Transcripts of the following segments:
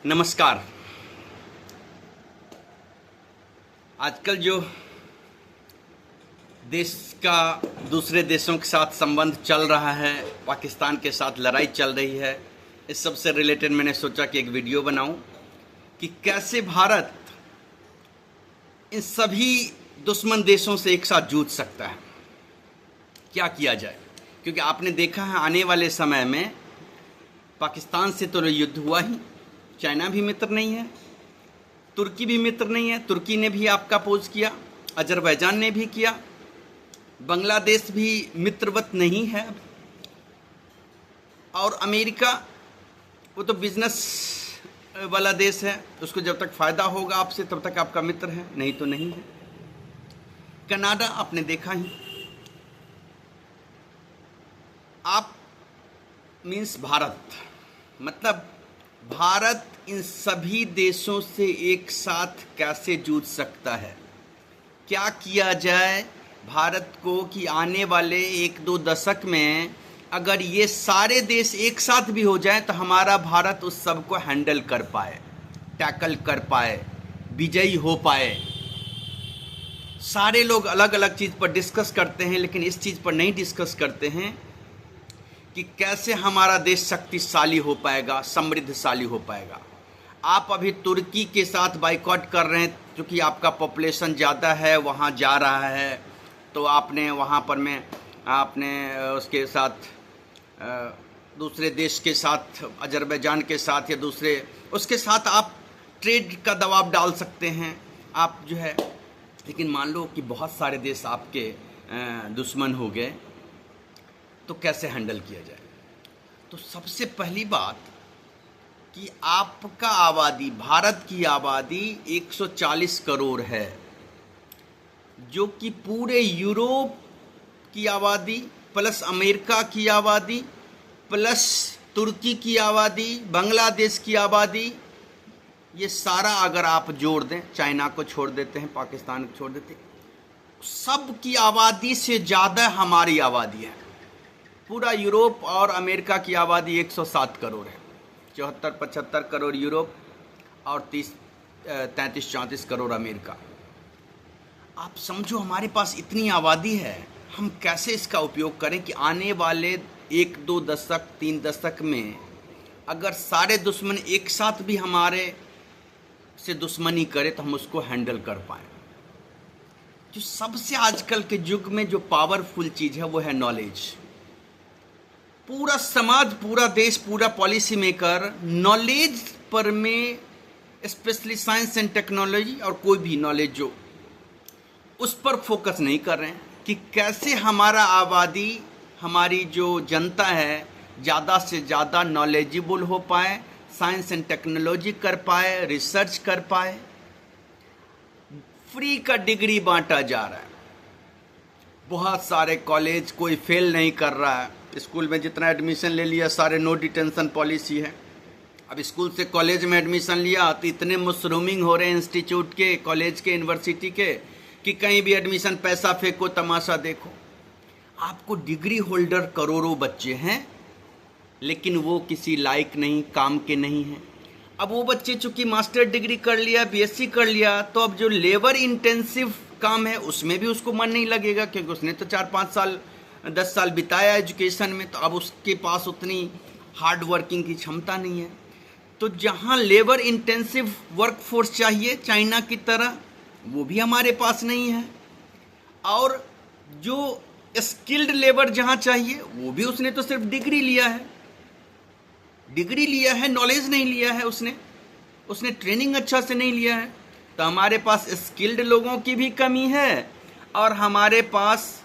नमस्कार। आजकल जो देश का दूसरे देशों के साथ संबंध चल रहा है, पाकिस्तान के साथ लड़ाई चल रही है, इस सब से रिलेटेड मैंने सोचा कि एक वीडियो बनाऊं कि कैसे भारत इन सभी दुश्मन देशों से एक साथ जूझ सकता है, क्या किया जाए। क्योंकि आपने देखा है आने वाले समय में पाकिस्तान से तो युद्ध हुआ ही, चाइना भी मित्र नहीं है, तुर्की भी मित्र नहीं है, तुर्की ने भी आपका अपोज किया, अजरबैजान ने भी किया, बांग्लादेश भी मित्रवत नहीं है, और अमेरिका वो तो बिजनेस वाला देश है, उसको जब तक फ़ायदा होगा आपसे तब तक आपका मित्र है, नहीं तो नहीं है। कनाडा आपने देखा ही, आप मीन्स भारत, मतलब भारत इन सभी देशों से एक साथ कैसे जूझ सकता है, क्या किया जाए भारत को कि आने वाले 1-2 दशक में अगर ये सारे देश एक साथ भी हो जाए तो हमारा भारत उस सब को हैंडल कर पाए, टैकल कर पाए, विजयी हो पाए। सारे लोग अलग अलग चीज़ पर डिस्कस करते हैं, लेकिन इस चीज़ पर नहीं डिस्कस करते हैं कि कैसे हमारा देश शक्तिशाली हो पाएगा, समृद्धशाली हो पाएगा। आप अभी तुर्की के साथ बाइकॉट कर रहे हैं क्योंकि आपका पॉपुलेशन ज़्यादा है, वहाँ जा रहा है, तो आपने वहाँ पर आपने उसके साथ दूसरे देश के साथ, अजरबैजान के साथ या दूसरे उसके साथ आप ट्रेड का दबाव डाल सकते हैं आप जो है। लेकिन मान लो कि बहुत सारे देश आपके दुश्मन हो गए, तो कैसे हैंडल किया जाए। तो सबसे पहली बात कि आपका आबादी, भारत की आबादी 140 करोड़ है, जो कि पूरे यूरोप की आबादी प्लस अमेरिका की आबादी प्लस तुर्की की आबादी, बांग्लादेश की आबादी, ये सारा अगर आप जोड़ दें, चाइना को छोड़ देते हैं, पाकिस्तान को छोड़ देते हैं, सब की आबादी से ज़्यादा हमारी आबादी है। पूरा यूरोप और अमेरिका की आबादी 107 करोड़ है, 74-75 करोड़ यूरोप और 33-34 करोड़ अमेरिका। आप समझो हमारे पास इतनी आबादी है, हम कैसे इसका उपयोग करें कि आने वाले 1-2 दशक 3 दशक में अगर सारे दुश्मन एक साथ भी हमारे से दुश्मनी करे तो हम उसको हैंडल कर पाएँ। जो सबसे आजकल के युग में जो पावरफुल चीज़ है वो है नॉलेज। पूरा समाज, पूरा देश, पूरा पॉलिसी मेकर नॉलेज पर में, स्पेशली साइंस एंड टेक्नोलॉजी और कोई भी नॉलेज जो, उस पर फोकस नहीं कर रहे हैं कि कैसे हमारा आबादी, हमारी जो जनता है, ज़्यादा से ज़्यादा नॉलेजेबल हो पाए, साइंस एंड टेक्नोलॉजी कर पाए, रिसर्च कर पाए। फ्री का डिग्री बांटा जा रहा है, बहुत सारे कॉलेज, कोई फेल नहीं कर रहा है। स्कूल में जितना एडमिशन ले लिया सारे नो डिटेंशन पॉलिसी है। अब स्कूल से कॉलेज में एडमिशन लिया तो इतने मशरूमिंग हो रहे हैं इंस्टीट्यूट के, कॉलेज के, यूनिवर्सिटी के, कि कहीं भी एडमिशन पैसा फेंको, तमाशा देखो। आपको डिग्री होल्डर करोड़ों बच्चे हैं, लेकिन वो किसी लायक नहीं, काम के नहीं हैं। अब वो बच्चे चूँकि मास्टर डिग्री कर लिया, बीएससी कर लिया, तो अब जो लेबर इंटेंसिव काम है उसमें भी उसको मन नहीं लगेगा, क्योंकि उसने तो 4-5 साल 10 साल बिताया एजुकेशन में, तो अब उसके पास उतनी हार्ड वर्किंग की क्षमता नहीं है। तो जहाँ लेबर इंटेंसिव वर्कफोर्स चाहिए चाइना की तरह, वो भी हमारे पास नहीं है, और जो स्किल्ड लेबर जहाँ चाहिए वो भी उसने तो सिर्फ डिग्री लिया है, नॉलेज नहीं लिया है, उसने ट्रेनिंग अच्छा से नहीं लिया है। तो हमारे पास स्किल्ड लोगों की भी कमी है और हमारे पास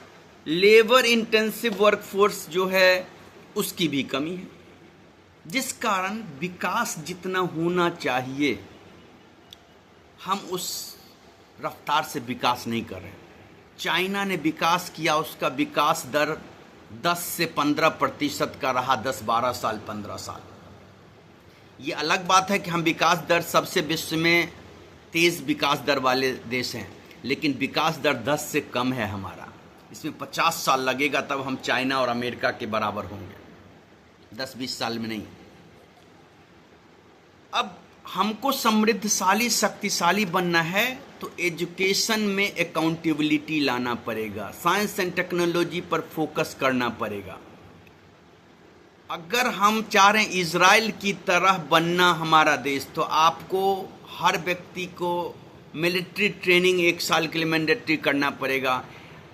लेबर इंटेंसिव वर्कफोर्स जो है उसकी भी कमी है, जिस कारण विकास जितना होना चाहिए हम उस रफ्तार से विकास नहीं कर रहे। चाइना ने विकास किया, उसका विकास दर 10 से 15% का रहा, 10-12 साल, 15 साल। ये अलग बात है कि हम विकास दर सबसे विश्व में तेज़ विकास दर वाले देश हैं, लेकिन विकास दर 10 से कम है हमारा। इसमें 50 साल लगेगा तब हम चाइना और अमेरिका के बराबर होंगे, 10-20 साल में नहीं। अब हमको समृद्धशाली शक्तिशाली बनना है तो एजुकेशन में अकाउंटेबिलिटी लाना पड़ेगा, साइंस एंड टेक्नोलॉजी पर फोकस करना पड़ेगा। अगर हम चाह रहे हैं इजराइल की तरह बनना हमारा देश, तो आपको हर व्यक्ति को मिलिट्री ट्रेनिंग 1 साल के लिए मैंडेटरी करना पड़ेगा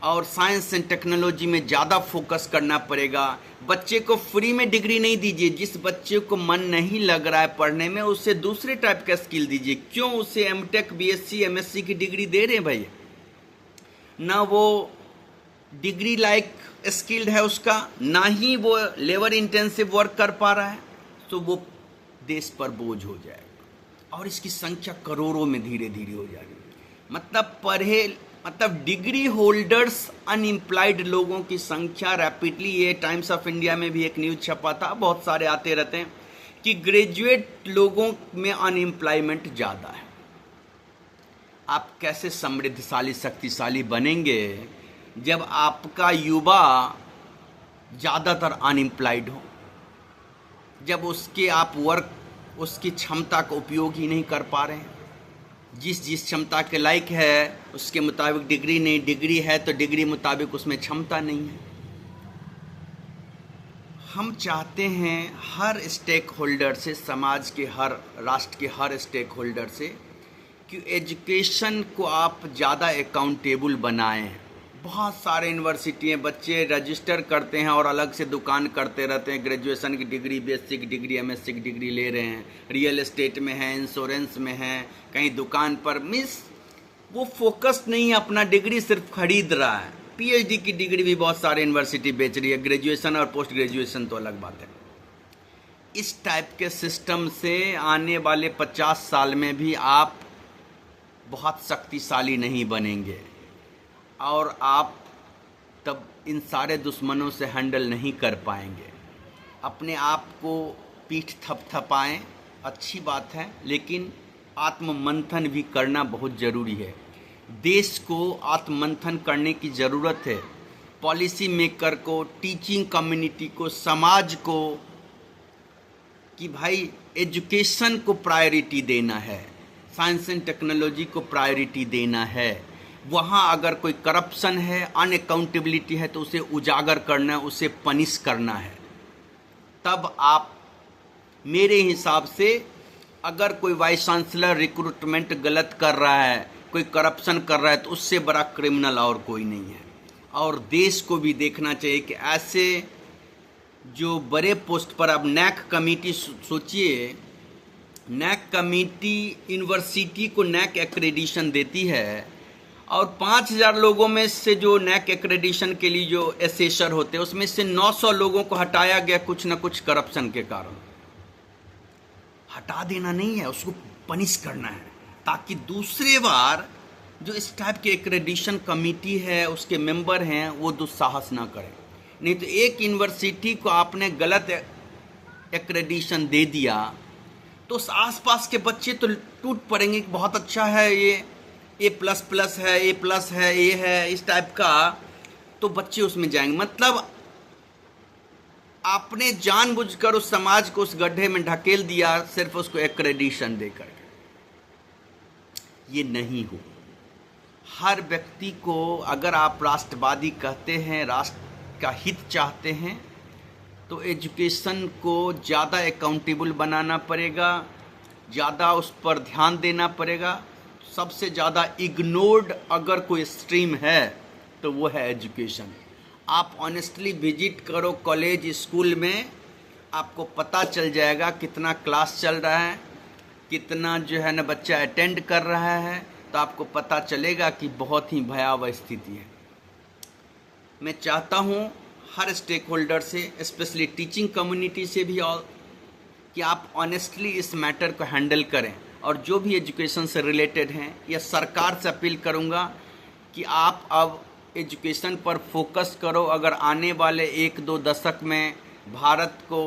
और साइंस एंड टेक्नोलॉजी में ज़्यादा फोकस करना पड़ेगा। बच्चे को फ्री में डिग्री नहीं दीजिए, जिस बच्चे को मन नहीं लग रहा है पढ़ने में उसे दूसरे टाइप का स्किल दीजिए। क्यों उसे एमटेक बीएससी एमएससी की डिग्री दे रहे हैं भाई? ना वो डिग्री लाइक स्किल्ड है उसका, ना ही वो लेबर इंटेंसिव वर्क कर पा रहा है, तो वो देश पर बोझ हो जाएगा और इसकी संख्या करोड़ों में धीरे धीरे हो जाएगी। मतलब डिग्री होल्डर्स अनएम्प्लॉयड लोगों की संख्या रैपिडली, ये टाइम्स ऑफ इंडिया में भी एक न्यूज छपा था, बहुत सारे आते रहते हैं कि ग्रेजुएट लोगों में अनएम्प्लॉयमेंट ज़्यादा है। आप कैसे समृद्धशाली शक्तिशाली बनेंगे जब आपका युवा ज़्यादातर अनएम्प्लॉयड हो, जब उसके आप वर्क उसकी क्षमता का उपयोग ही नहीं कर पा रहे हैं। जिस क्षमता के लायक है उसके मुताबिक डिग्री नहीं, डिग्री है तो डिग्री मुताबिक उसमें क्षमता नहीं है। हम चाहते हैं हर स्टेक होल्डर से, समाज के हर, राष्ट्र के हर स्टेक होल्डर से, कि एजुकेशन को आप ज़्यादा अकाउंटेबल बनाएं। बहुत सारे यूनिवर्सिटी हैं, बच्चे रजिस्टर करते हैं और अलग से दुकान करते रहते हैं, ग्रेजुएशन की डिग्री, बीएससी की डिग्री, एमएससी की डिग्री ले रहे हैं, रियल एस्टेट में है, इंश्योरेंस में है, कहीं दुकान पर। मिस वो फोकस नहीं है, अपना डिग्री सिर्फ खरीद रहा है। पीएचडी की डिग्री भी बहुत सारे यूनिवर्सिटी बेच रही है, ग्रेजुएशन और पोस्ट ग्रेजुएशन तो अलग बात है। इस टाइप के सिस्टम से आने वाले 50 साल में भी आप बहुत शक्तिशाली नहीं बनेंगे और आप तब इन सारे दुश्मनों से हैंडल नहीं कर पाएंगे। अपने आप को पीठ थपथपाएं, अच्छी बात है, लेकिन आत्ममंथन भी करना बहुत ज़रूरी है। देश को आत्ममंथन करने की ज़रूरत है। पॉलिसी मेकर को, टीचिंग कम्युनिटी को, समाज को, कि भाई एजुकेशन को प्रायोरिटी देना है, साइंस एंड टेक्नोलॉजी को प्रायोरिटी देना है। वहाँ अगर कोई करप्शन है, अनअकाउंटेबिलिटी है, तो उसे उजागर करना है, उसे पनिश करना है। तब आप, मेरे हिसाब से, अगर कोई वाइस चांसलर रिक्रूटमेंट गलत कर रहा है, कोई करप्शन कर रहा है, तो उससे बड़ा क्रिमिनल और कोई नहीं है। और देश को भी देखना चाहिए कि ऐसे जो बड़े पोस्ट पर, अब नैक कमेटी सोचिए, नैक कमेटी यूनिवर्सिटी को नैक एक्रेडिशन देती है और 5000 लोगों में से जो नैक एक्रेडिशन के लिए जो एसेसर होते हैं, उसमें से 900 लोगों को हटाया गया कुछ न कुछ करप्शन के कारण। हटा देना नहीं है, उसको पनिश करना है, ताकि दूसरे बार जो इस टाइप के एक्रेडिशन कमेटी है, उसके मेंबर हैं, वो दुस्साहस ना करें। नहीं तो एक यूनिवर्सिटी को आपने गलत एक्रेडिशन दे दिया तो आसपास के बच्चे तो टूट पड़ेंगे कि बहुत अच्छा है, ये A++ है, A+ है, ये है, इस टाइप का, तो बच्चे उसमें जाएंगे। मतलब आपने जानबूझकर उस समाज को उस गड्ढे में ढकेल दिया, सिर्फ उसको एक्रेडिशन देकर। ये नहीं हो। हर व्यक्ति को, अगर आप राष्ट्रवादी कहते हैं, राष्ट्र का हित चाहते हैं, तो एजुकेशन को ज़्यादा अकाउंटेबल बनाना पड़ेगा, ज़्यादा उस पर ध्यान देना पड़ेगा। सबसे ज़्यादा इग्नोर्ड अगर कोई स्ट्रीम है तो वो है एजुकेशन। आप ऑनेस्टली विजिट करो कॉलेज, स्कूल में, आपको पता चल जाएगा कितना क्लास चल रहा है, कितना जो है ना बच्चा अटेंड कर रहा है, तो आपको पता चलेगा कि बहुत ही भयावह स्थिति है। मैं चाहता हूँ हर स्टेक होल्डर से, स्पेशली टीचिंग कम्युनिटी से भी, और कि आप ऑनेस्टली इस मैटर को हैंडल करें। और जो भी एजुकेशन से रिलेटेड हैं, या सरकार से अपील करूँगा कि आप अब एजुकेशन पर फोकस करो। अगर आने वाले 1-2 दशक में भारत को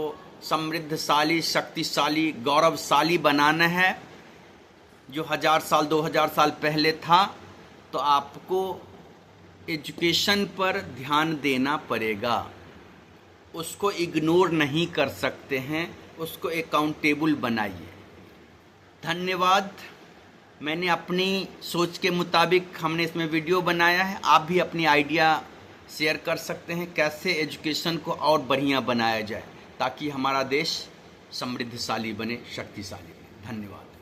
समृद्धशाली, शक्तिशाली, गौरवशाली बनाना है, जो 1000 साल 2000 साल पहले था, तो आपको एजुकेशन पर ध्यान देना पड़ेगा। उसको इग्नोर नहीं कर सकते हैं, उसको अकाउंटेबल बनाइए। धन्यवाद। मैंने अपनी सोच के मुताबिक हमने इसमें वीडियो बनाया है। आप भी अपनी आइडिया शेयर कर सकते हैं कैसे एजुकेशन को और बढ़िया बनाया जाए ताकि हमारा देश समृद्धशाली बने, शक्तिशाली बने। धन्यवाद।